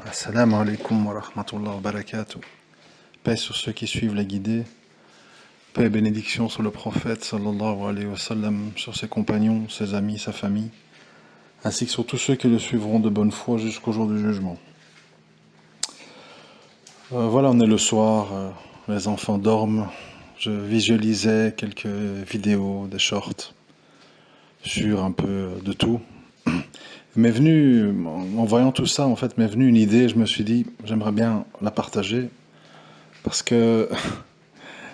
Assalamu alaikum wa rahmatullah wa barakatuh. Paix sur ceux qui suivent les guidés. Paix et bénédiction sur le prophète sallallahu alayhi wa sallam, sur ses compagnons, ses amis, sa famille, ainsi que sur tous ceux qui le suivront de bonne foi jusqu'au jour du jugement. Voilà, on est le soir, les enfants dorment. Je visualisais quelques vidéos, des shorts, sur un peu de tout. M'est venu, en voyant tout ça, en fait, m'est venue une idée. Je me suis dit, j'aimerais bien la partager parce que,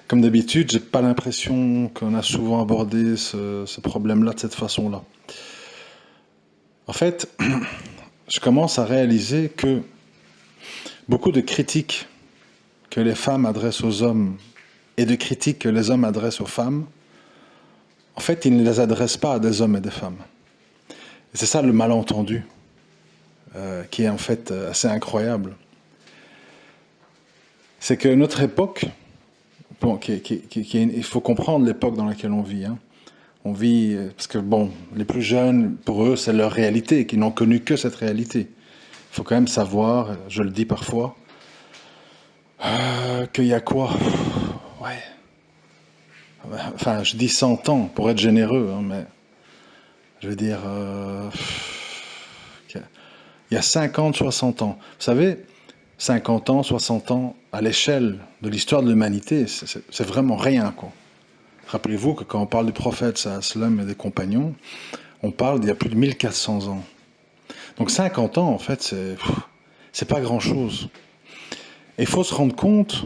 comme d'habitude, j'ai pas l'impression qu'on a souvent abordé ce problème-là de cette façon-là. En fait, je commence à réaliser que beaucoup de critiques que les femmes adressent aux hommes et de critiques que les hommes adressent aux femmes, en fait, ils ne les adressent pas à des hommes et des femmes. Et c'est ça le malentendu, qui est en fait assez incroyable. C'est que notre époque, bon, il faut comprendre l'époque dans laquelle on vit. Hein. On vit, parce que bon, les plus jeunes, pour eux, c'est leur réalité, qu'ils n'ont connu que cette réalité. Il faut quand même savoir, je le dis parfois, qu'il y a quoi? Ouais. Enfin, je dis 100 ans pour être généreux, hein, mais je veux dire, il y a 50, 60 ans. Vous savez, 50 ans, 60 ans, à l'échelle de l'histoire de l'humanité, c'est vraiment rien, quoi. Rappelez-vous que quand on parle du prophète sallam et des compagnons, on parle d'il y a plus de 1400 ans. Donc 50 ans, en fait, c'est pas grand-chose. Et il faut se rendre compte,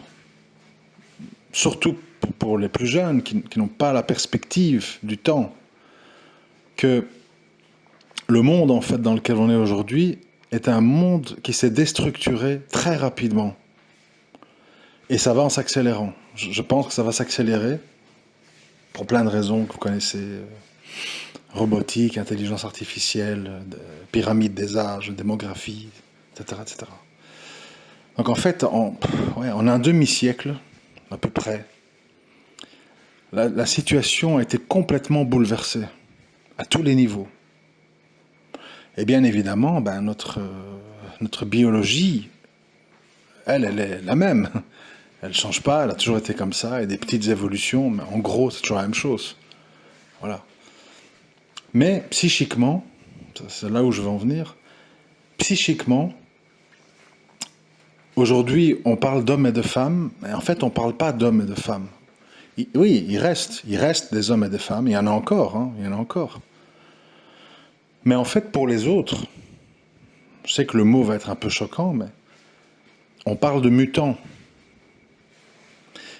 surtout pour les plus jeunes qui n'ont pas la perspective du temps, que le monde, en fait, dans lequel on est aujourd'hui, est un monde qui s'est déstructuré très rapidement. Et ça va en s'accélérant. Je pense que ça va s'accélérer pour plein de raisons que vous connaissez. Robotique, intelligence artificielle, pyramide des âges, démographie, etc. etc. Donc en fait, en un demi-siècle, à peu près, la situation a été complètement bouleversée, à tous les niveaux. Et bien évidemment, notre biologie, elle est la même. Elle ne change pas, elle a toujours été comme ça, et des petites évolutions, mais en gros, c'est toujours la même chose. Voilà. Mais psychiquement, c'est là où je veux en venir, psychiquement, aujourd'hui, on parle d'hommes et de femmes, mais en fait, on ne parle pas d'hommes et de femmes. Oui, il reste des hommes et des femmes, il y en a encore, hein, il y en a encore. Mais en fait, pour les autres, je sais que le mot va être un peu choquant, mais on parle de mutants.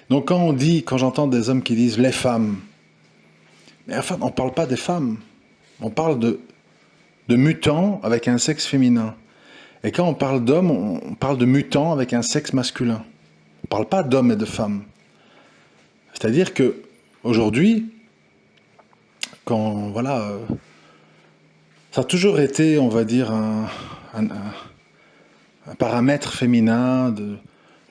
Donc quand j'entends des hommes qui disent les femmes, mais en fait, on ne parle pas des femmes, on parle de mutants avec un sexe féminin. Et quand on parle d'hommes, on parle de mutants avec un sexe masculin. On ne parle pas d'hommes et de femmes. C'est-à-dire que aujourd'hui, ça a toujours été, on va dire, un paramètre féminin de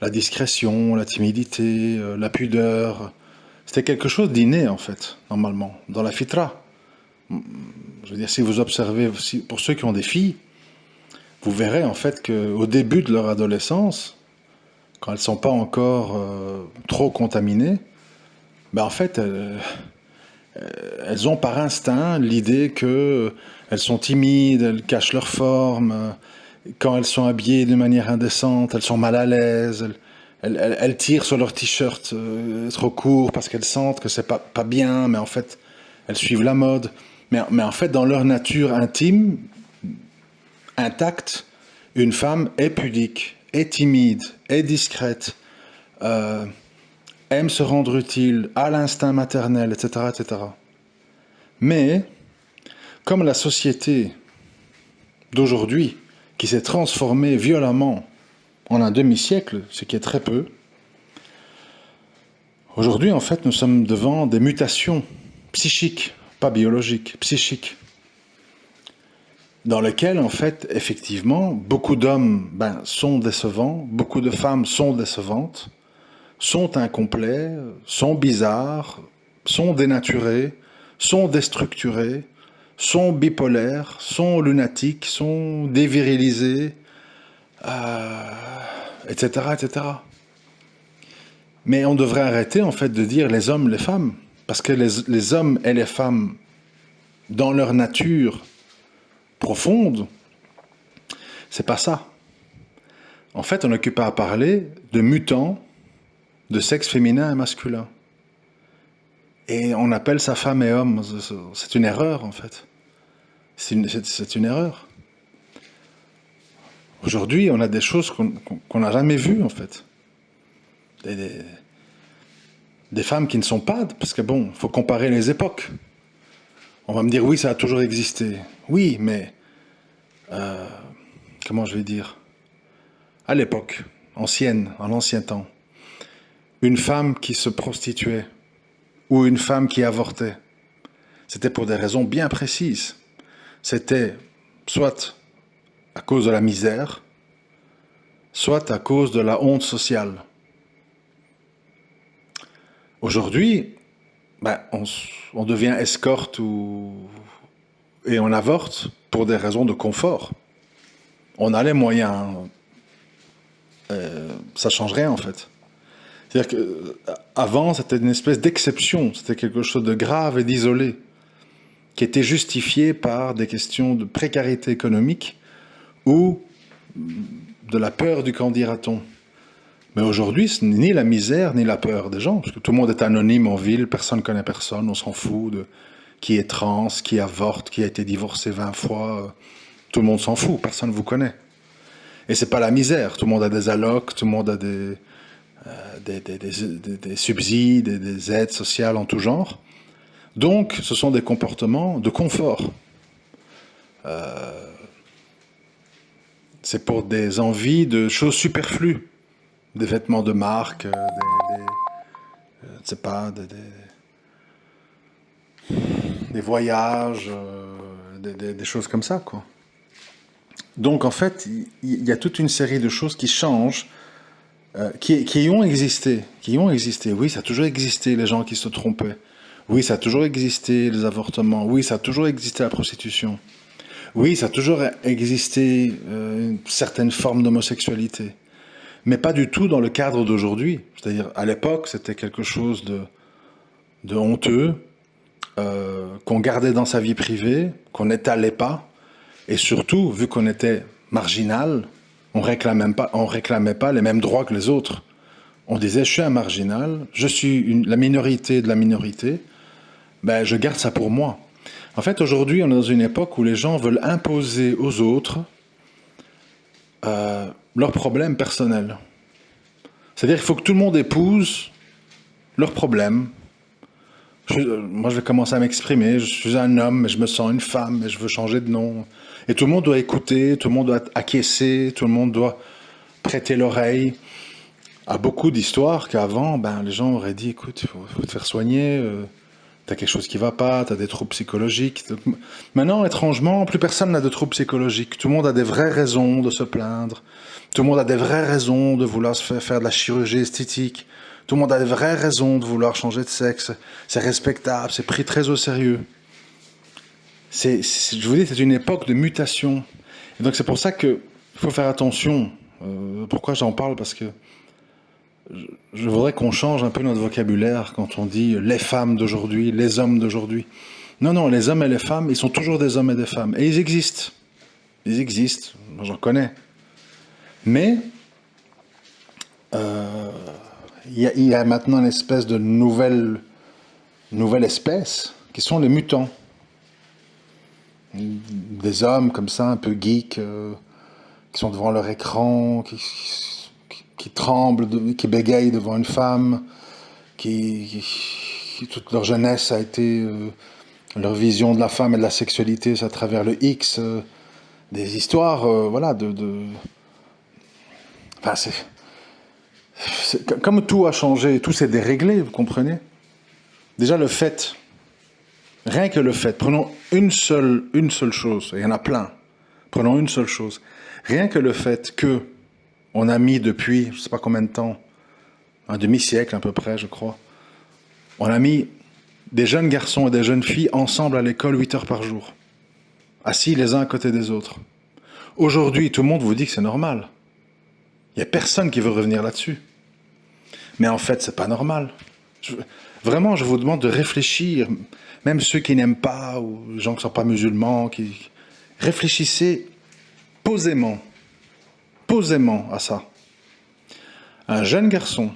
la discrétion, la timidité, la pudeur. C'était quelque chose d'inné, en fait, normalement, dans la fitra. Je veux dire, si vous observez, pour ceux qui ont des filles, vous verrez en fait qu'au début de leur adolescence, quand elles ne sont pas encore trop contaminées, en fait, elles ont par instinct l'idée qu'elles sont timides, elles cachent leur forme, quand elles sont habillées de manière indécente, elles sont mal à l'aise, elles tirent sur leur t-shirt trop court parce qu'elles sentent que c'est pas bien, mais en fait, elles suivent la mode. Mais en fait, dans leur nature intime, intacte, une femme est pudique, est timide, est discrète, aime se rendre utile, a l'instinct maternel, etc., etc. Mais, comme la société d'aujourd'hui, qui s'est transformée violemment en un demi-siècle, ce qui est très peu, aujourd'hui, en fait, nous sommes devant des mutations psychiques, pas biologiques, psychiques, dans lesquelles, en fait, effectivement, beaucoup d'hommes sont décevants, beaucoup de femmes sont décevantes, sont incomplets, sont bizarres, sont dénaturés, sont déstructurés, sont bipolaires, sont lunatiques, sont dévirilisés, etc., etc. Mais on devrait arrêter en fait de dire les hommes, les femmes, parce que les hommes et les femmes, dans leur nature profonde, c'est pas ça. En fait, on occupe à parler de mutants de sexe féminin et masculin. Et on appelle ça femme et homme. C'est une erreur, en fait. C'est une erreur. Aujourd'hui, on a des choses qu'on n'a jamais vues, en fait. Des femmes qui ne sont pas... Parce que bon, il faut comparer les époques. On va me dire, oui, ça a toujours existé. Oui, mais... comment je vais dire? À l'époque, ancienne, en l'ancien temps, une femme qui se prostituait ou une femme qui avortait, c'était pour des raisons bien précises. C'était soit à cause de la misère, soit à cause de la honte sociale. Aujourd'hui, on devient escorte et on avorte pour des raisons de confort. On a les moyens. Ça ne change rien en fait. C'est-à-dire qu'avant, c'était une espèce d'exception, c'était quelque chose de grave et d'isolé, qui était justifié par des questions de précarité économique ou de la peur du qu'en dira-t-on. Mais aujourd'hui, ce n'est ni la misère ni la peur des gens, parce que tout le monde est anonyme en ville, personne ne connaît personne, on s'en fout de qui est trans, qui avorte, qui a été divorcé 20 fois, tout le monde s'en fout, personne ne vous connaît. Et c'est pas la misère, tout le monde a des allocs, tout le monde a des subsides, des aides sociales en tout genre. Donc, ce sont des comportements de confort. C'est pour des envies de choses superflues. Des vêtements de marque, je ne sais pas, des voyages, des choses comme ça, quoi. Donc, en fait, il y a toute une série de choses qui changent, qui ont existé. Oui, ça a toujours existé, les gens qui se trompaient. Oui, ça a toujours existé, les avortements. Oui, ça a toujours existé, la prostitution. Oui, ça a toujours existé une certaine forme d'homosexualité. Mais pas du tout dans le cadre d'aujourd'hui. C'est-à-dire, à l'époque, c'était quelque chose de honteux, qu'on gardait dans sa vie privée, qu'on n'étalait pas. Et surtout, vu qu'on était marginal, on réclamait pas les mêmes droits que les autres. On disait, je suis un marginal, je suis la minorité de la minorité, ben, je garde ça pour moi. En fait, aujourd'hui, on est dans une époque où les gens veulent imposer aux autres leurs problèmes personnels. C'est-à-dire qu'il faut que tout le monde épouse leurs problèmes. Moi, je vais commencer à m'exprimer. Je suis un homme, mais je me sens une femme, mais je veux changer de nom. Et tout le monde doit écouter, tout le monde doit acquiescer, tout le monde doit prêter l'oreille à beaucoup d'histoires qu'avant, les gens auraient dit, écoute, il faut te faire soigner, t'as quelque chose qui va pas, t'as des troubles psychologiques. Maintenant, étrangement, plus personne n'a de troubles psychologiques. Tout le monde a des vraies raisons de se plaindre. Tout le monde a des vraies raisons de vouloir se faire de la chirurgie esthétique. Tout le monde a des vraies raisons de vouloir changer de sexe. C'est respectable, c'est pris très au sérieux. Je vous dis, c'est une époque de mutation. Et donc c'est pour ça qu'il faut faire attention. Pourquoi j'en parle? Parce que je voudrais qu'on change un peu notre vocabulaire quand on dit les femmes d'aujourd'hui, les hommes d'aujourd'hui. Non, les hommes et les femmes, ils sont toujours des hommes et des femmes. Et ils existent. Ils existent. Moi, j'en connais. Mais il y a maintenant une espèce de nouvelle espèce qui sont les mutants. Des hommes comme ça, un peu geeks, qui sont devant leur écran, qui tremblent, qui bégayent devant une femme, qui toute leur jeunesse a été leur vision de la femme et de la sexualité, c'est à travers le X, des histoires, voilà, Enfin, comme tout a changé, tout s'est déréglé, vous comprenez? Déjà le fait, rien que le fait, prenons une seule chose, et il y en a plein, prenons une seule chose, rien que le fait que on a mis depuis, je ne sais pas combien de temps, un demi-siècle à peu près, je crois, on a mis des jeunes garçons et des jeunes filles ensemble à l'école 8 heures par jour, assis les uns à côté des autres. Aujourd'hui, tout le monde vous dit que c'est normal. Il n'y a personne qui veut revenir là-dessus. Mais en fait, c'est pas normal. Vraiment, je vous demande de réfléchir, même ceux qui n'aiment pas, ou les gens qui ne sont pas musulmans, réfléchissez posément à ça. Un jeune garçon,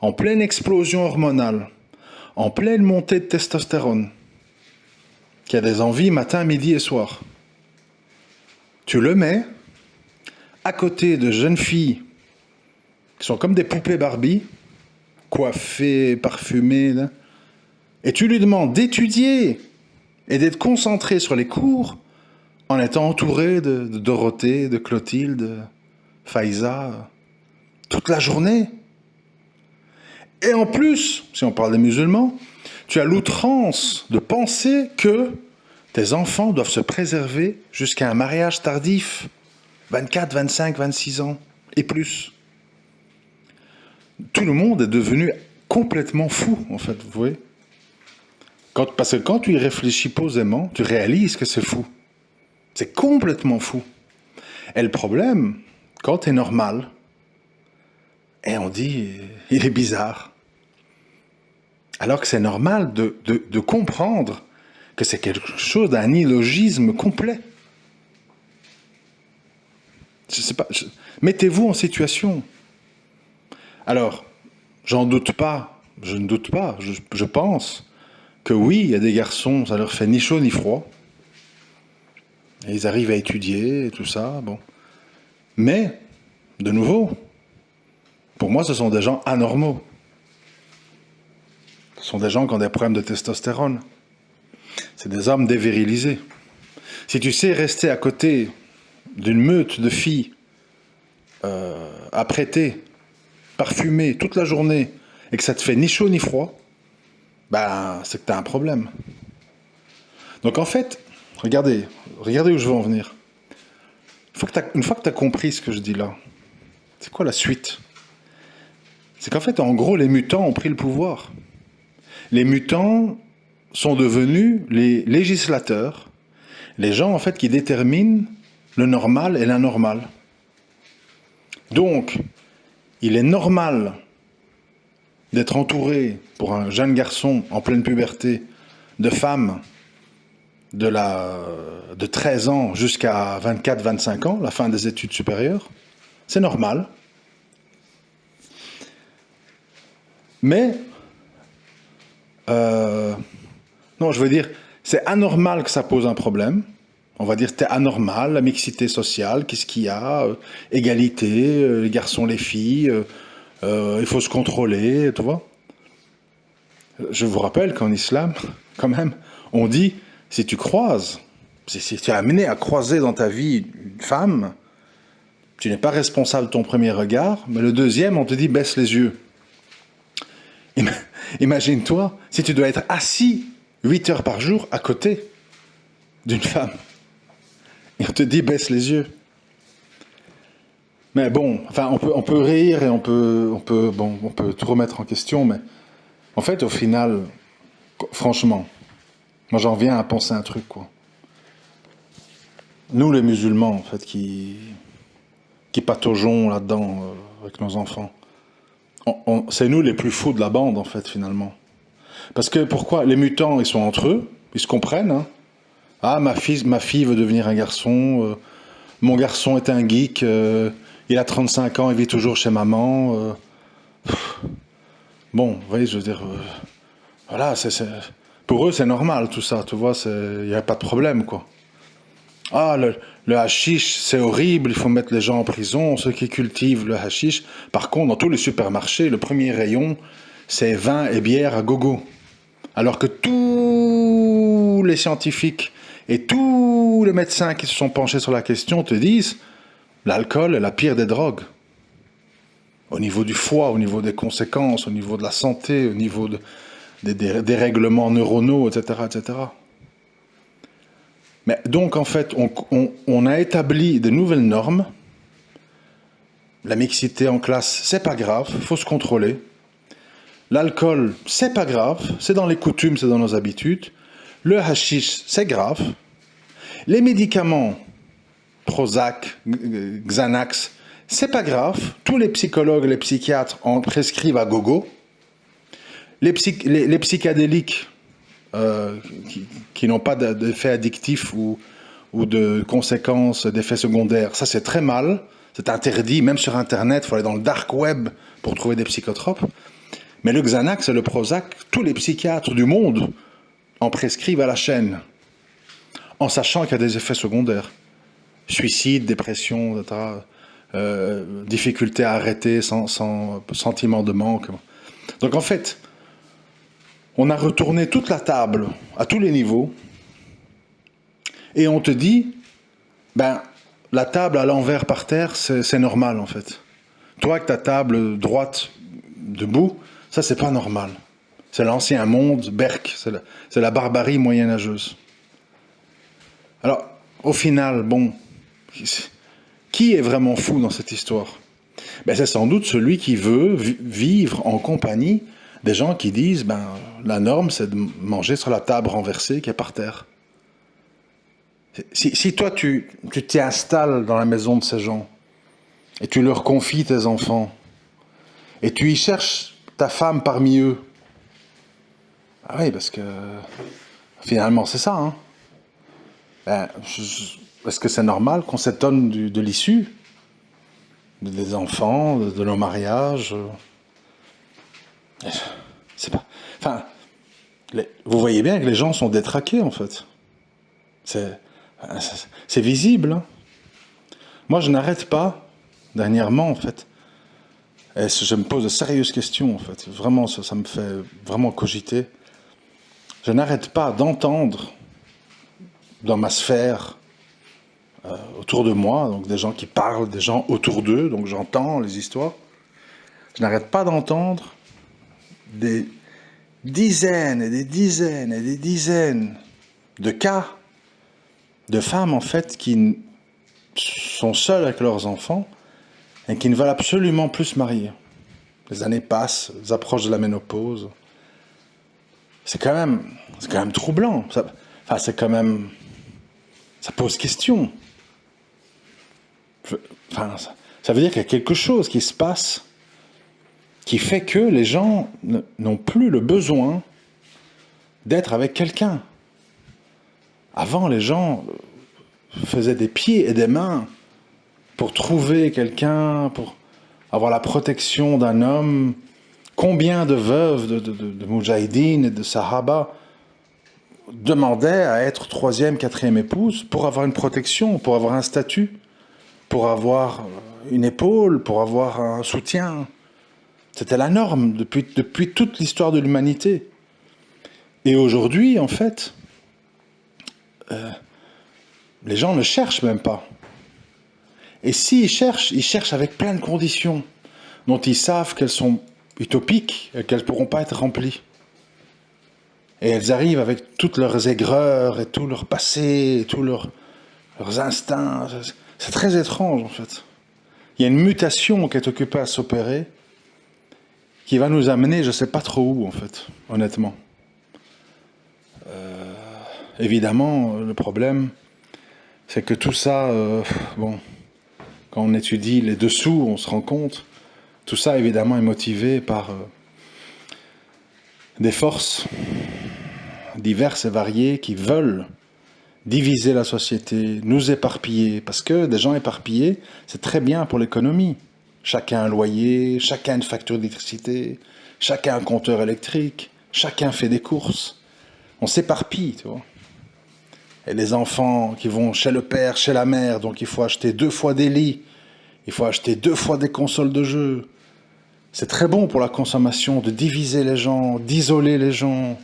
en pleine explosion hormonale, en pleine montée de testostérone, qui a des envies matin, midi et soir, tu le mets à côté de jeunes filles qui sont comme des poupées Barbie, coiffées, parfumées, là, et tu lui demandes d'étudier et d'être concentré sur les cours en étant entouré de Dorothée, de Clotilde, de Faïza, toute la journée. Et en plus, si on parle des musulmans, tu as l'outrance de penser que tes enfants doivent se préserver jusqu'à un mariage tardif, 24, 25, 26 ans et plus. Tout le monde est devenu complètement fou, en fait, vous voyez. Parce que quand tu y réfléchis posément, tu réalises que c'est fou. C'est complètement fou. Et le problème, quand tu es normal, et on dit, il est bizarre. Alors que c'est normal de comprendre que c'est quelque chose d'un illogisme complet. Je sais pas, mettez-vous en situation. Alors, je ne doute pas, je pense que oui, il y a des garçons, ça leur fait ni chaud ni froid. Et ils arrivent à étudier et tout ça, bon. Mais, de nouveau, pour moi, ce sont des gens anormaux. Ce sont des gens qui ont des problèmes de testostérone. C'est des hommes dévirilisés. Si tu sais rester à côté d'une meute de filles apprêtées, parfumées toute la journée, et que ça te fait ni chaud ni froid, ben, c'est que tu as un problème. Donc en fait, regardez où je veux en venir. Une fois que tu as compris ce que je dis là, c'est quoi la suite? C'est qu'en fait, en gros, les mutants ont pris le pouvoir. Les mutants sont devenus les législateurs, les gens en fait qui déterminent le normal et l'anormal. Donc, il est normal d'être entouré, pour un jeune garçon en pleine puberté, de femmes de 13 ans jusqu'à 24-25 ans, la fin des études supérieures. C'est normal. Mais, non, je veux dire, c'est anormal que ça pose un problème. On va dire, c'est anormal, la mixité sociale, qu'est-ce qu'il y a, égalité, les garçons, les filles, il faut se contrôler, tu vois. Je vous rappelle qu'en islam, quand même, on dit, si tu croises, si tu es amené à croiser dans ta vie une femme, tu n'es pas responsable de ton premier regard, mais le deuxième, on te dit, baisse les yeux. Imagine-toi, si tu dois être assis 8 heures par jour à côté d'une femme, et on te dit, baisse les yeux. Mais bon, enfin, on peut rire et on peut tout remettre en question, mais en fait, au final, franchement, moi j'en viens à penser un truc, quoi. Nous, les musulmans, en fait, qui pataugeons là-dedans avec nos enfants, c'est nous les plus fous de la bande, en fait, finalement. Parce que pourquoi? Les mutants, ils sont entre eux, ils se comprennent, hein. Ah, ma fille veut devenir un garçon, mon garçon est un geek, il a 35 ans, il vit toujours chez maman. Bon, vous voyez, je veux dire, voilà, pour eux c'est normal tout ça, tu vois, il n'y a pas de problème, quoi. Ah, le hashish, c'est horrible, il faut mettre les gens en prison, ceux qui cultivent le hashish. Par contre, dans tous les supermarchés, le premier rayon, c'est vin et bière à gogo. Alors que tous les scientifiques et tous les médecins qui se sont penchés sur la question te disent l'alcool est la pire des drogues. Au niveau du foie, au niveau des conséquences, au niveau de la santé, au niveau des dérèglements neuronaux, etc., etc. Mais donc, en fait, on a établi de nouvelles normes. La mixité en classe, c'est pas grave, il faut se contrôler. L'alcool, c'est pas grave, c'est dans les coutumes, c'est dans nos habitudes. Le hashish, c'est grave. Les médicaments, Prozac, Xanax, C'est pas grave, tous les psychologues et les psychiatres en prescrivent à gogo. Les psychédéliques qui n'ont pas d'effet addictif ou de conséquences, d'effets secondaires, ça c'est très mal. C'est interdit, même sur Internet, il faut aller dans le dark web pour trouver des psychotropes. Mais le Xanax et le Prozac, tous les psychiatres du monde en prescrivent à la chaîne, en sachant qu'il y a des effets secondaires. Suicide, dépression, etc. Difficulté à arrêter, sentiment de manque. Donc en fait, on a retourné toute la table à tous les niveaux et on te dit, ben, la table à l'envers par terre, c'est normal en fait. Toi avec ta table droite debout, ça c'est pas normal. C'est l'ancien monde, Berk, c'est la barbarie moyenâgeuse. Alors, au final, bon, qui est vraiment fou dans cette histoire? Ben, c'est sans doute celui qui veut vivre en compagnie des gens qui disent, ben, la norme c'est de manger sur la table renversée qui est par terre. Si toi tu t'y installes dans la maison de ces gens et tu leur confies tes enfants et tu y cherches ta femme parmi eux, ah oui, parce que finalement c'est ça, hein. Ben, est-ce que c'est normal qu'on s'étonne de l'issue des enfants, de nos mariages? C'est pas. Enfin, vous voyez bien que les gens sont détraqués en fait. C'est visible. Hein. Moi, je n'arrête pas, dernièrement, en fait. Et je me pose de sérieuses questions, en fait. Vraiment, ça me fait vraiment cogiter. Je n'arrête pas d'entendre dans ma sphère, autour de moi, donc des gens qui parlent, des gens autour d'eux, donc j'entends les histoires. Je n'arrête pas d'entendre des dizaines et des dizaines et des dizaines de cas de femmes, en fait, qui sont seules avec leurs enfants et qui ne veulent absolument plus se marier. Les années passent, elles approchent de la ménopause. C'est quand même troublant. Ça pose question. Ça veut dire qu'il y a quelque chose qui se passe qui fait que les gens n'ont plus le besoin d'être avec quelqu'un. Avant, les gens faisaient des pieds et des mains pour trouver quelqu'un, pour avoir la protection d'un homme. Combien de veuves de Moudjahidines et de Sahaba demandaient à être troisième, quatrième épouse pour avoir une protection, pour avoir un statut, pour avoir une épaule, pour avoir un soutien. C'était la norme depuis toute l'histoire de l'humanité. Et aujourd'hui, en fait, les gens ne cherchent même pas. Et s'ils cherchent, ils cherchent avec plein de conditions dont ils savent qu'elles sont utopiques et qu'elles ne pourront pas être remplies. Et elles arrivent avec toutes leurs aigreurs et tout leur passé et tous leurs instincts. C'est très étrange, en fait. Il y a une mutation qui est occupée à s'opérer qui va nous amener, je ne sais pas trop où, en fait, honnêtement. Évidemment, le problème, c'est que tout ça, quand on étudie les dessous, on se rend compte, tout ça, évidemment, est motivé par des forces diverses et variées qui veulent diviser la société, nous éparpiller, parce que des gens éparpillés, c'est très bien pour l'économie. Chacun un loyer, chacun une facture d'électricité, chacun un compteur électrique, chacun fait des courses. On s'éparpille, tu vois. Et les enfants qui vont chez le père, chez la mère, donc il faut acheter 2 fois des lits, il faut acheter 2 fois des consoles de jeux. C'est très bon pour la consommation de diviser les gens, d'isoler les gens,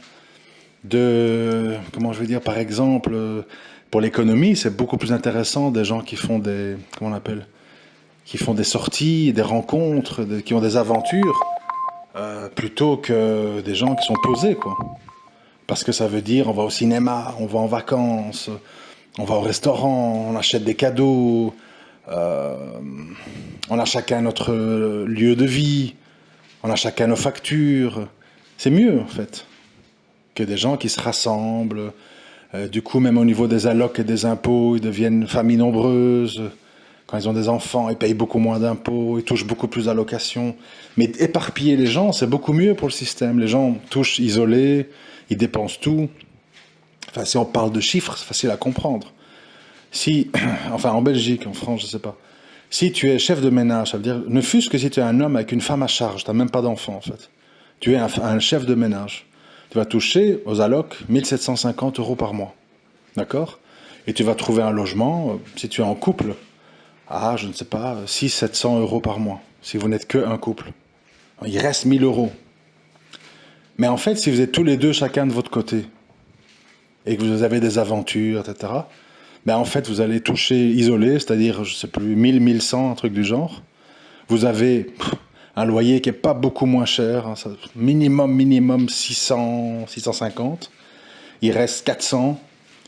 par exemple, pour l'économie, c'est beaucoup plus intéressant des gens qui font qui font des sorties, des rencontres, qui ont des aventures, plutôt que des gens qui sont posés, quoi. Parce que ça veut dire on va au cinéma, on va en vacances, on va au restaurant, on achète des cadeaux, on a chacun notre lieu de vie, on a chacun nos factures. C'est mieux, en fait, que des gens qui se rassemblent. Du coup, même au niveau des allocs et des impôts, ils deviennent familles nombreuses. Quand ils ont des enfants, ils payent beaucoup moins d'impôts, ils touchent beaucoup plus d'allocations. Mais éparpiller les gens, c'est beaucoup mieux pour le système. Les gens touchent isolés, ils dépensent tout. Enfin, si on parle de chiffres, c'est facile à comprendre. Si, enfin en Belgique, en France, je ne sais pas. Si tu es chef de ménage, ça veut dire, ne fût-ce que si tu es un homme avec une femme à charge, tu n'as même pas d'enfant en fait. Tu es un chef de ménage. Tu vas toucher aux allocs 1750 euros par mois. D'accord? Et tu vas trouver un logement, si tu es en couple, à, je ne sais pas, 600-700 euros par mois, si vous n'êtes qu'un couple. Il reste 1000 euros. Mais en fait, si vous êtes tous les deux chacun de votre côté, et que vous avez des aventures, etc., ben en fait, vous allez toucher isolé, c'est-à-dire, je ne sais plus, 1000, 1100, un truc du genre. Vous avez un loyer qui n'est pas beaucoup moins cher, hein, minimum 600, 650. Il reste 400.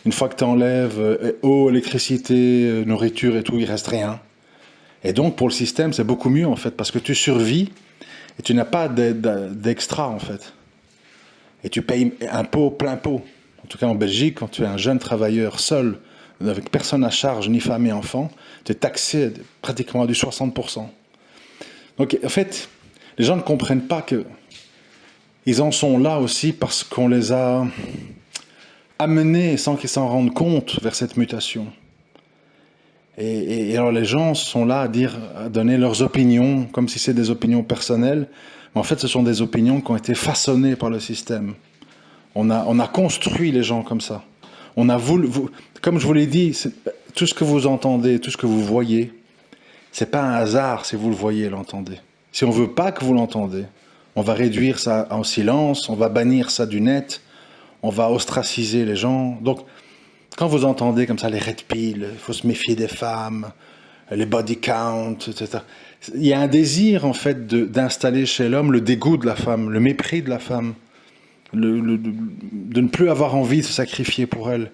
Une fois que tu enlèves eau, électricité, nourriture et tout, il reste rien. Et donc, pour le système, c'est beaucoup mieux, en fait, parce que tu survis et tu n'as pas d'extra, en fait. Et tu payes un pot, plein pot. En tout cas, en Belgique, quand tu es un jeune travailleur seul, avec personne à charge, ni femme et enfant, tu es taxé pratiquement à du 60%. Donc, en fait, les gens ne comprennent pas que ils en sont là aussi parce qu'on les a amenés, sans qu'ils s'en rendent compte, vers cette mutation. Et alors les gens sont là à donner leurs opinions, comme si c'est des opinions personnelles, mais en fait ce sont des opinions qui ont été façonnées par le système. On a construit les gens comme ça. On a voulu, comme je vous l'ai dit, tout ce que vous entendez, tout ce que vous voyez, c'est pas un hasard si vous le voyez et l'entendez. Si on veut pas que vous l'entendez, on va réduire ça en silence, on va bannir ça du net, on va ostraciser les gens. Donc, quand vous entendez comme ça les red pills, il faut se méfier des femmes, les body count, etc. Il y a un désir en fait d'installer chez l'homme le dégoût de la femme, le mépris de la femme, de ne plus avoir envie de se sacrifier pour elle,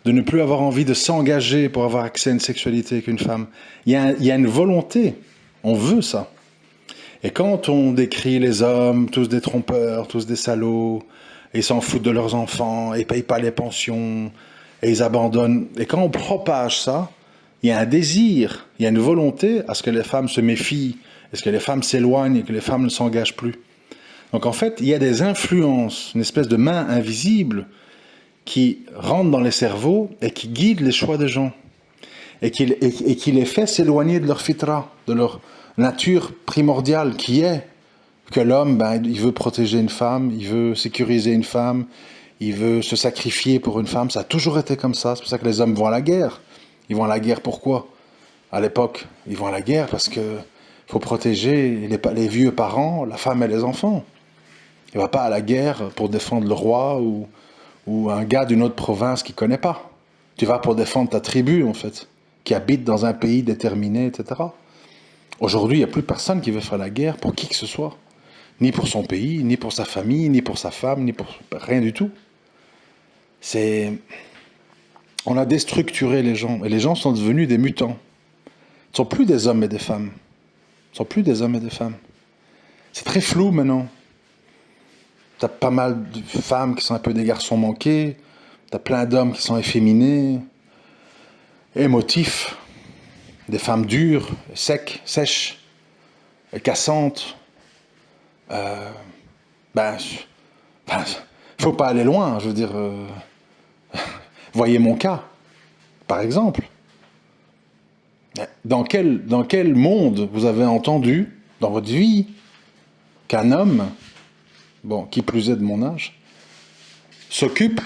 de ne plus avoir envie de s'engager pour avoir accès à une sexualité avec une femme. Il y a une volonté, on veut ça. Et quand on décrit les hommes, tous des trompeurs, tous des salauds, ils s'en foutent de leurs enfants, ils ne payent pas les pensions, et ils abandonnent. Et quand on propage ça, il y a un désir, il y a une volonté à ce que les femmes se méfient, à ce que les femmes s'éloignent et que les femmes ne s'engagent plus. Donc en fait, il y a des influences, une espèce de main invisible qui rentre dans les cerveaux et qui guide les choix des gens. Et qui les fait s'éloigner de leur fitra, de leur nature primordiale qui est que l'homme, il veut protéger une femme, il veut sécuriser une femme, il veut se sacrifier pour une femme. Ça a toujours été comme ça. C'est pour ça que les hommes vont à la guerre. Ils vont à la guerre pourquoi? À l'époque, ils vont à la guerre parce qu'il faut protéger les vieux parents, la femme et les enfants. Il ne va pas à la guerre pour défendre le roi ou un gars d'une autre province qu'il ne connaît pas. Tu vas pour défendre ta tribu, en fait, qui habite dans un pays déterminé, etc. Aujourd'hui, il n'y a plus personne qui veut faire la guerre pour qui que ce soit. Ni pour son pays, ni pour sa famille, ni pour sa femme, ni pour rien du tout. On a déstructuré les gens, et les gens sont devenus des mutants. Ils ne sont plus des hommes et des femmes. Ils ne sont plus des hommes et des femmes. C'est très flou maintenant. Tu as pas mal de femmes qui sont un peu des garçons manqués, tu as plein d'hommes qui sont efféminés, émotifs, des femmes dures, secs, sèches, cassantes. Faut pas aller loin, je veux dire. Voyez mon cas, par exemple. Dans quel monde vous avez entendu, dans votre vie, qu'un homme, qui plus est de mon âge, s'occupe,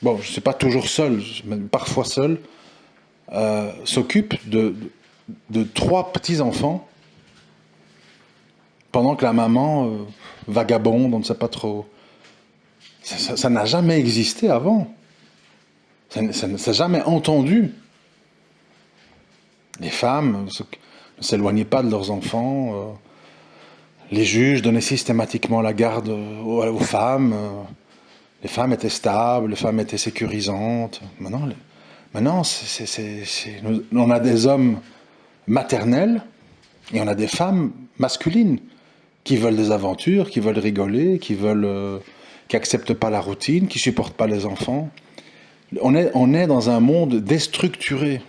je ne suis pas toujours seul, même parfois seul, s'occupe de 3 petits-enfants pendant que la maman vagabonde, on ne sait pas trop. Ça n'a jamais existé avant. Ça ne s'est jamais entendu. Les femmes ne s'éloignaient pas de leurs enfants. Les juges donnaient systématiquement la garde aux femmes. Les femmes étaient stables, les femmes étaient sécurisantes. Maintenant on a des hommes maternels et on a des femmes masculines qui veulent des aventures, qui veulent rigoler, qui acceptent pas la routine, qui supportent pas les enfants. On est dans un monde déstructuré.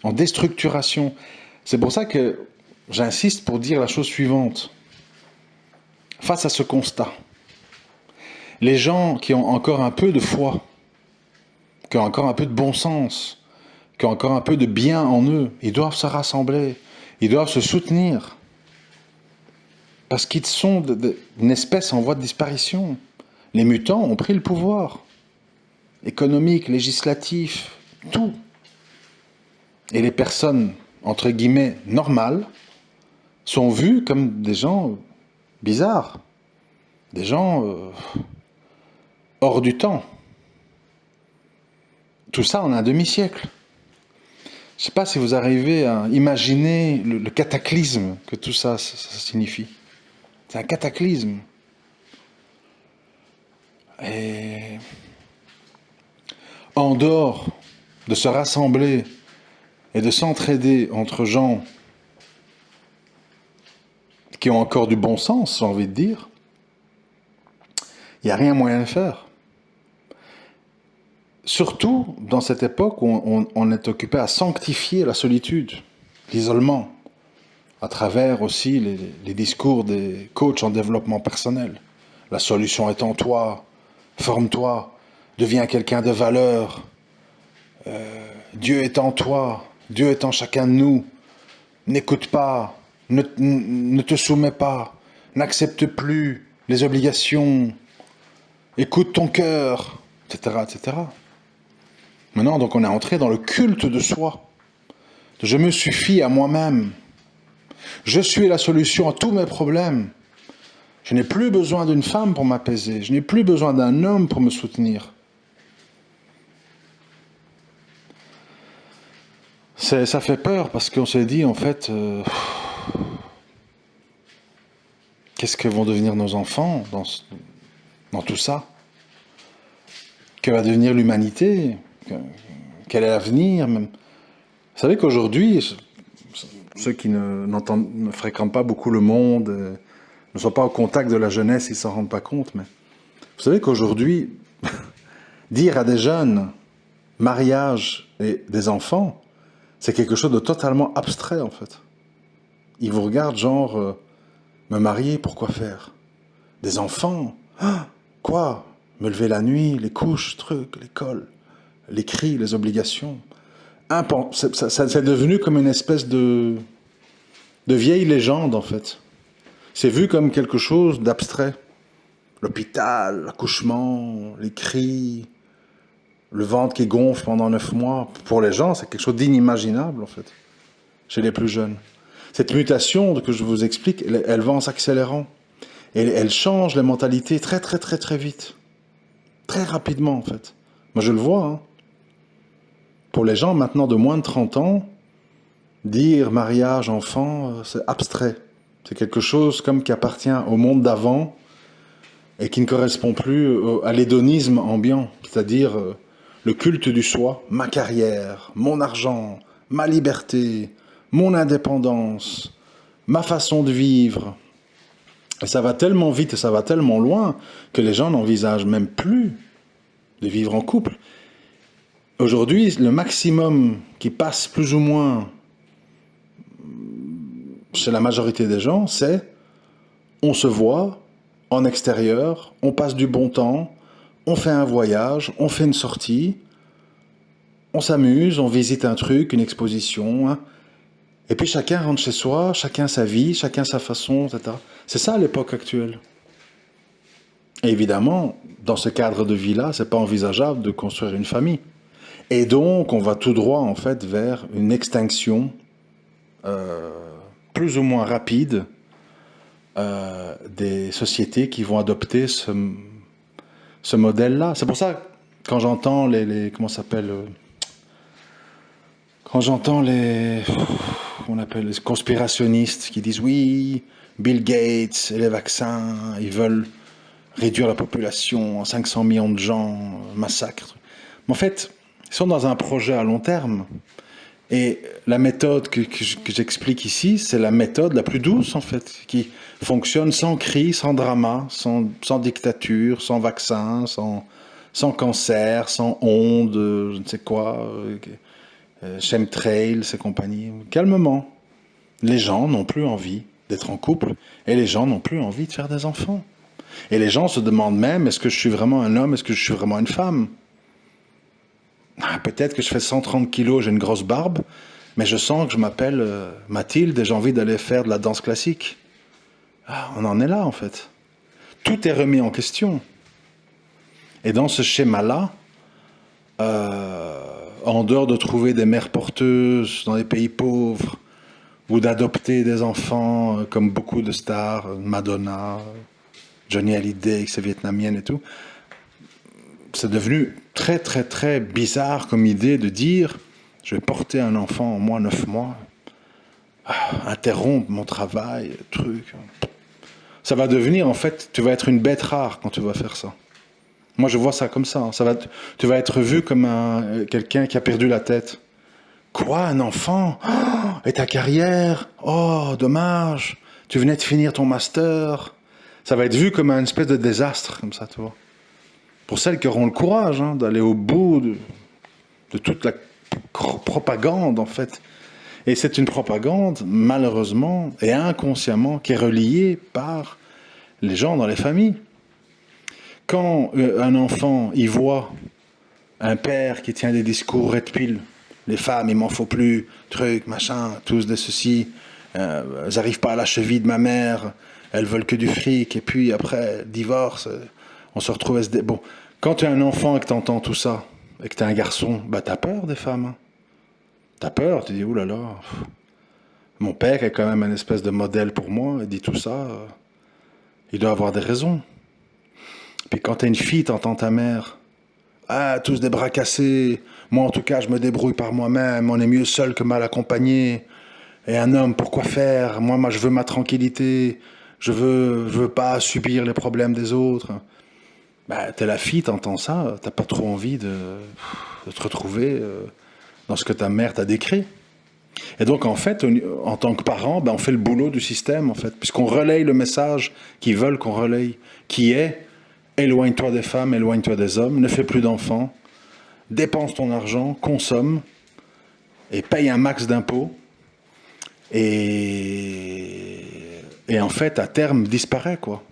en déstructuration. C'est pour ça que j'insiste pour dire la chose suivante. Face à ce constat, les gens qui ont encore un peu de foi, qui ont encore un peu de bon sens, qui ont encore un peu de bien en eux, ils doivent se rassembler, ils doivent se soutenir. Parce qu'ils sont une espèce en voie de disparition. Les mutants ont pris le pouvoir. Économique, législatif, tout. Et les personnes, entre guillemets, normales, sont vues comme des gens bizarres. Des gens hors du temps. Tout ça en un demi-siècle. Je ne sais pas si vous arrivez à imaginer le cataclysme que tout ça signifie. C'est un cataclysme. Et en dehors de se rassembler et de s'entraider entre gens qui ont encore du bon sens, j'ai envie de dire, il n'y a rien moyen de faire. Surtout dans cette époque où on est occupé à sanctifier la solitude, l'isolement, à travers aussi les discours des coachs en développement personnel. La solution est en toi, forme-toi, deviens quelqu'un de valeur. Dieu est en toi, Dieu est en chacun de nous. N'écoute pas, ne te soumets pas, n'accepte plus les obligations, écoute ton cœur, etc., etc. Maintenant, donc, on est entré dans le culte de soi. Je me suffis à moi-même. Je suis la solution à tous mes problèmes. Je n'ai plus besoin d'une femme pour m'apaiser. Je n'ai plus besoin d'un homme pour me soutenir. Ça fait peur parce qu'on s'est dit, en fait, qu'est-ce que vont devenir nos enfants dans tout ça? Que va devenir l'humanité? Quel est l'avenir même? Vous savez qu'aujourd'hui, ceux qui ne fréquentent pas beaucoup le monde, ne sont pas au contact de la jeunesse, ils ne s'en rendent pas compte, mais vous savez qu'aujourd'hui, dire à des jeunes mariage et des enfants, c'est quelque chose de totalement abstrait en fait. Ils vous regardent genre, me marier, pourquoi faire? Des enfants? Ah, quoi? Me lever la nuit, les couches, trucs, l'école, les cris, les obligations. C'est devenu comme une espèce de vieille légende en fait. C'est vu comme quelque chose d'abstrait. L'hôpital, l'accouchement, les cris, le ventre qui gonfle pendant 9 mois. Pour les gens, c'est quelque chose d'inimaginable en fait, chez les plus jeunes. Cette mutation que je vous explique, elle va en s'accélérant. Et elle change les mentalités très très très très vite. Très rapidement en fait. Moi je le vois. Hein. Pour les gens maintenant de moins de 30 ans, dire mariage, enfant, c'est abstrait. C'est quelque chose comme qui appartient au monde d'avant et qui ne correspond plus à l'hédonisme ambiant, c'est-à-dire le culte du soi, ma carrière, mon argent, ma liberté, mon indépendance, ma façon de vivre. Et ça va tellement vite et ça va tellement loin que les gens n'envisagent même plus de vivre en couple. Aujourd'hui, le maximum qui passe plus ou moins chez la majorité des gens, c'est on se voit en extérieur, on passe du bon temps, on fait un voyage, on fait une sortie, on s'amuse, on visite un truc, une exposition, hein, et puis chacun rentre chez soi, chacun sa vie, chacun sa façon, etc. C'est ça l'époque actuelle. Et évidemment, dans ce cadre de vie-là, c'est pas envisageable de construire une famille. Et donc, on va tout droit, en fait, vers une extinction plus ou moins rapide des sociétés qui vont adopter ce modèle-là. C'est pour ça, quand j'entends comment ça s'appelle quand j'entends on appelle les conspirationnistes qui disent oui, Bill Gates et les vaccins, ils veulent réduire la population en 500 millions de gens, massacre. Mais en fait, ils sont dans un projet à long terme. Et la méthode que j'explique ici, c'est la méthode la plus douce, en fait, qui fonctionne sans cri, sans drama, sans dictature, sans vaccin, sans cancer, sans ondes, je ne sais quoi, chemtrails et compagnie. Calmement. Les gens n'ont plus envie d'être en couple et les gens n'ont plus envie de faire des enfants. Et les gens se demandent même, est-ce que je suis vraiment un homme, est-ce que je suis vraiment une femme? Peut-être que je fais 130 kilos, j'ai une grosse barbe, mais je sens que je m'appelle Mathilde et j'ai envie d'aller faire de la danse classique. On en est là, en fait. Tout est remis en question. Et dans ce schéma-là, en dehors de trouver des mères porteuses dans des pays pauvres, ou d'adopter des enfants comme beaucoup de stars, Madonna, Johnny Hallyday, avec ses vietnamiennes et tout, c'est devenu très très très bizarre comme idée de dire je vais porter un enfant en moins 9 mois, interrompre mon travail, truc. Ça va devenir, en fait, tu vas être une bête rare quand tu vas faire ça. Moi, je vois ça comme ça. Tu vas être vu comme quelqu'un qui a perdu la tête. Quoi, un enfant? Et ta carrière? Oh, dommage. Tu venais de finir ton master. Ça va être vu comme une espèce de désastre, comme ça, tu vois. Pour celles qui auront le courage d'aller au bout de toute la propagande, en fait. Et c'est une propagande, malheureusement, et inconsciemment, qui est reliée par les gens dans les familles. Quand un enfant y voit un père qui tient des discours red pill, les femmes, il m'en faut plus, truc, machin, tous de ceci, elles n'arrivent pas à la cheville de ma mère, elles veulent que du fric, et puis après, divorce, on se retrouve à se... Bon, quand tu es un enfant et que tu entends tout ça, et que tu es un garçon, bah t'as peur des femmes. T'as peur, tu dis, oulala, mon père est quand même un espèce de modèle pour moi, il dit tout ça, il doit avoir des raisons. Puis quand t'es une fille, t'entends ta mère, ah, tous des bras cassés, moi en tout cas je me débrouille par moi-même, on est mieux seul que mal accompagné, et un homme, pourquoi faire? Moi je veux ma tranquillité, je veux pas subir les problèmes des autres. Bah, t'es la fille, t'entends ça, t'as pas trop envie de te retrouver dans ce que ta mère t'a décrit. Et donc, en fait, en tant que parent, ben, on fait le boulot du système, en fait, puisqu'on relaye le message qu'ils veulent qu'on relaye, qui est éloigne-toi des femmes, éloigne-toi des hommes, ne fais plus d'enfants, dépense ton argent, consomme, et paye un max d'impôts, et en fait, à terme, disparaît, quoi.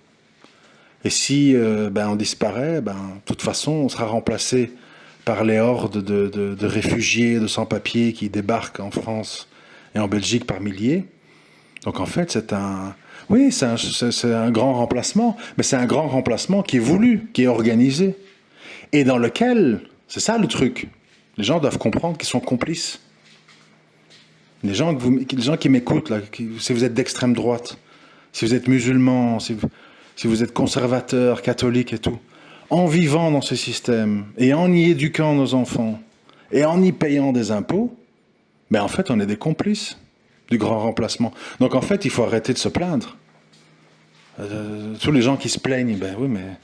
Et si on disparaît, de toute façon, on sera remplacé par les hordes de réfugiés, de sans-papiers qui débarquent en France et en Belgique par milliers. Donc en fait, c'est un grand remplacement, mais c'est un grand remplacement qui est voulu, qui est organisé, et dans lequel, c'est ça le truc, les gens doivent comprendre qu'ils sont complices. Les gens qui m'écoutent, là, si vous êtes d'extrême droite, si vous êtes musulman, si vous êtes conservateur, catholique et tout, en vivant dans ce système, et en y éduquant nos enfants, et en y payant des impôts, ben en fait, on est des complices du grand remplacement. Donc en fait, il faut arrêter de se plaindre. Tous les gens qui se plaignent, ben oui, mais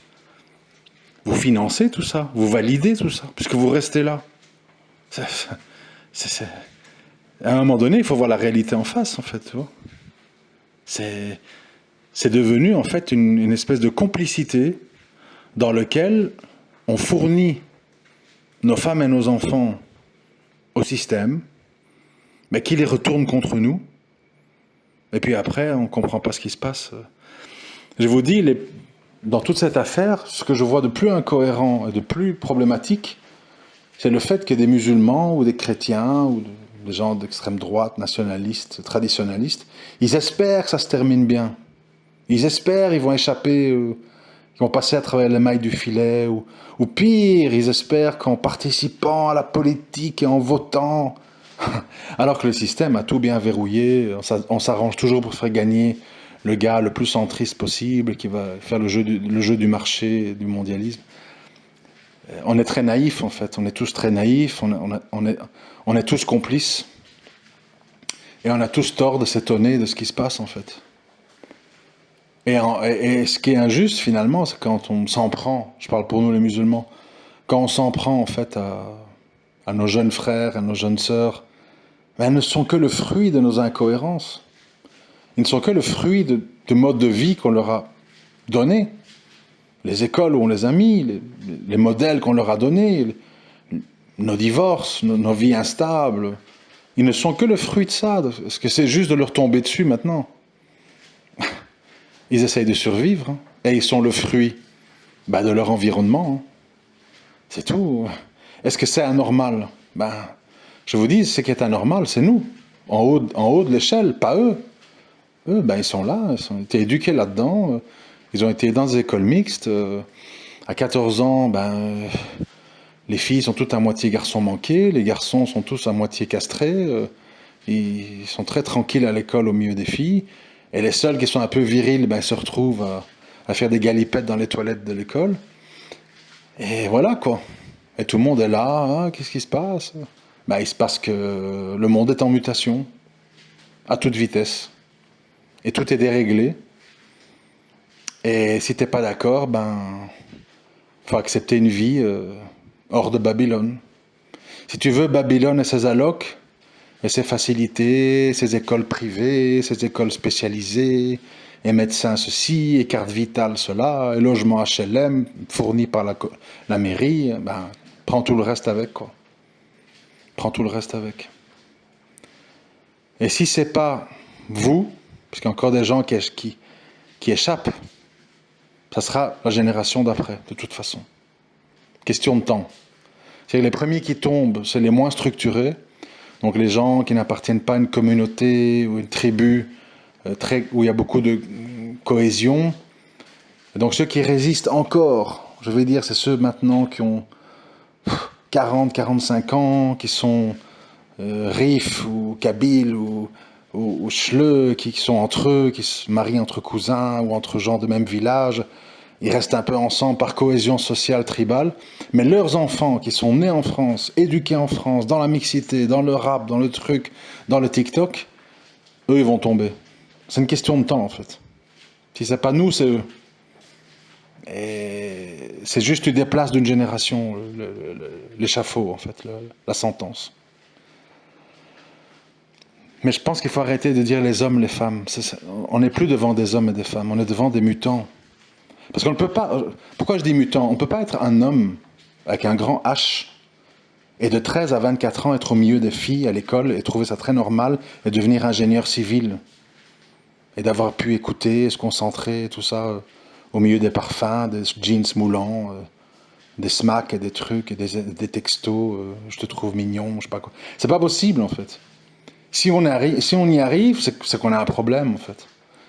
vous financez tout ça, vous validez tout ça, puisque vous restez là. À un moment donné, il faut voir la réalité en face, en fait. Tu vois. C'est devenu, en fait, une espèce de complicité dans lequel on fournit nos femmes et nos enfants au système, mais qui les retourne contre nous. Et puis après, on ne comprend pas ce qui se passe. Je vous dis, dans toute cette affaire, ce que je vois de plus incohérent et de plus problématique, c'est le fait que des musulmans ou des chrétiens ou des gens d'extrême droite, nationalistes, traditionnalistes, ils espèrent que ça se termine bien. Ils espèrent ils vont échapper, ils vont passer à travers les mailles du filet, ou pire, ils espèrent qu'en participant à la politique et en votant, alors que le système a tout bien verrouillé, on s'arrange toujours pour faire gagner le gars le plus centriste possible, qui va faire le jeu du marché, du mondialisme. On est très naïfs, en fait. On est tous très naïfs, on est tous complices. Et on a tous tort de s'étonner de ce qui se passe, en fait. Et ce qui est injuste, finalement, c'est quand on s'en prend, je parle pour nous les musulmans, quand on s'en prend, en fait, à nos jeunes frères, à nos jeunes sœurs, elles ne sont que le fruit de nos incohérences. Ils ne sont que le fruit de modes de vie qu'on leur a donnés. Les écoles où on les a mis, les modèles qu'on leur a donnés, nos divorces, nos vies instables, ils ne sont que le fruit de ça. Est-ce que c'est juste de leur tomber dessus maintenant? Ils essayent de survivre, hein, et ils sont le fruit de leur environnement. Hein. C'est tout. Est-ce que c'est anormal? Je vous dis, ce qui est anormal, c'est nous, en haut de l'échelle, pas eux. Eux, ils sont là, ils ont été éduqués là-dedans, ils ont été dans des écoles mixtes. À 14 ans, les filles sont toutes à moitié garçons manqués, les garçons sont tous à moitié castrés, ils sont très tranquilles à l'école au milieu des filles, et les seuls qui sont un peu virils, se retrouvent à faire des galipettes dans les toilettes de l'école. Et voilà quoi. Et tout le monde est là, hein, qu'est-ce qui se passe? Il se passe que le monde est en mutation, à toute vitesse. Et tout est déréglé. Et si t'es pas d'accord, faut accepter une vie hors de Babylone. Si tu veux Babylone et ses allocs, et ses facilités, ses écoles privées, ses écoles spécialisées, et médecins ceci, et carte vitale cela, et logement HLM fourni par la mairie, prends tout le reste avec, quoi. Prends tout le reste avec. Et si c'est pas vous, parce qu'il y a encore des gens qui échappent, ça sera la génération d'après, de toute façon. Question de temps. C'est-à-dire les premiers qui tombent, c'est les moins structurés, donc les gens qui n'appartiennent pas à une communauté ou une tribu où il y a beaucoup de cohésion. Et donc ceux qui résistent encore, je vais dire, c'est ceux maintenant qui ont 40, 45 ans, qui sont Rif ou Kabyles ou Chleux, qui sont entre eux, qui se marient entre cousins ou entre gens de même village. Ils restent un peu ensemble par cohésion sociale tribale. Mais leurs enfants qui sont nés en France, éduqués en France, dans la mixité, dans le rap, dans le truc, dans le TikTok, eux, ils vont tomber. C'est une question de temps, en fait. Si c'est pas nous, c'est eux. Et c'est juste tu déplaces d'une génération l'échafaud, en fait, la sentence. Mais je pense qu'il faut arrêter de dire les hommes, les femmes. On n'est plus devant des hommes et des femmes, on est devant des mutants. Parce qu'on ne peut pas... Pourquoi je dis mutant? On ne peut pas être un homme avec un grand H et de 13 à 24 ans être au milieu des filles à l'école et trouver ça très normal et devenir ingénieur civil. Et d'avoir pu écouter, se concentrer, tout ça, au milieu des parfums, des jeans moulants, des smacks et des trucs, et des textos, je te trouve mignon, je sais pas quoi. C'est pas possible, en fait. Si on y arrive, c'est qu'on a un problème, en fait.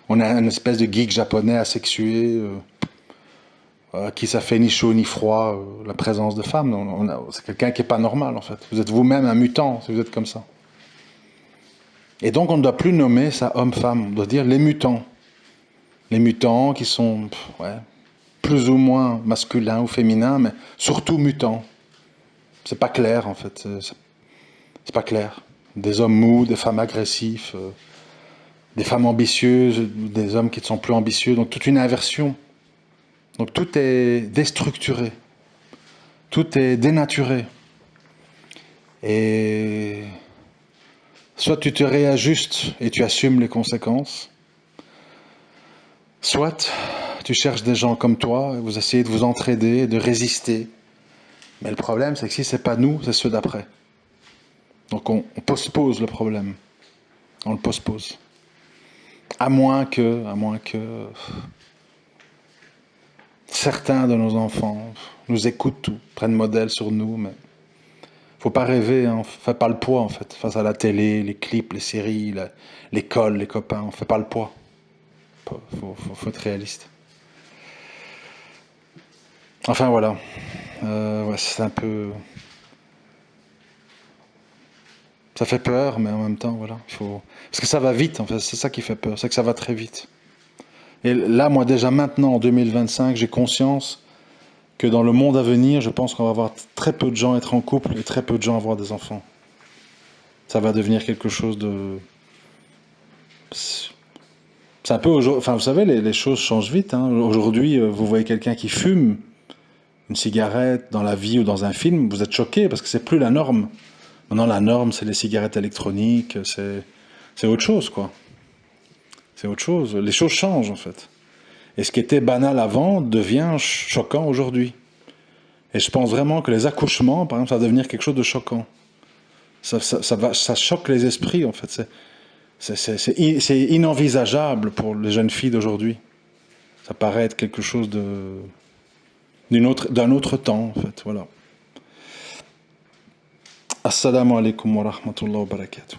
On a une espèce de geek japonais asexué, qui ça fait ni chaud ni froid, la présence de femmes. C'est quelqu'un qui est pas normal, en fait. Vous êtes vous-même un mutant, si vous êtes comme ça. Et donc, on ne doit plus nommer ça homme-femme, on doit dire les mutants. Les mutants qui sont plus ou moins masculins ou féminins, mais surtout mutants. C'est pas clair, en fait. C'est pas clair. Des hommes mous, des femmes agressifs, des femmes ambitieuses, des hommes qui ne sont plus ambitieux. Donc, toute une inversion. Donc, tout est déstructuré. Tout est dénaturé. Et soit tu te réajustes et tu assumes les conséquences, soit tu cherches des gens comme toi, et vous essayez de vous entraider, de résister. Mais le problème, c'est que si c'est pas nous, c'est ceux d'après. Donc on postpose le problème. On le postpose. À moins que certains de nos enfants nous écoutent ou prennent modèle sur nous, mais faut pas rêver, hein, on fait pas le poids en fait. Face à la télé, les clips, les séries, l'école, les copains, on fait pas le poids. Faut être réaliste. Enfin voilà. C'est un peu... Ça fait peur, mais en même temps, voilà. Parce que ça va vite, en fait. C'est ça qui fait peur, c'est que ça va très vite. Et là, moi, déjà maintenant, en 2025, j'ai conscience que dans le monde à venir, je pense qu'on va voir très peu de gens être en couple et très peu de gens avoir des enfants. Ça va devenir quelque chose de... C'est un peu... Enfin, vous savez, les choses changent vite. Hein. Aujourd'hui, vous voyez quelqu'un qui fume une cigarette dans la vie ou dans un film, vous êtes choqué parce que c'est plus la norme. Maintenant, la norme, c'est les cigarettes électroniques, c'est autre chose, quoi. C'est autre chose. Les choses changent, en fait. Et ce qui était banal avant devient choquant aujourd'hui. Et je pense vraiment que les accouchements, par exemple, ça va devenir quelque chose de choquant. Ça choque les esprits, en fait. C'est inenvisageable pour les jeunes filles d'aujourd'hui. Ça paraît être quelque chose d'un autre temps, en fait. Voilà. Assalamu alaikum wa rahmatullahi wa barakatuh.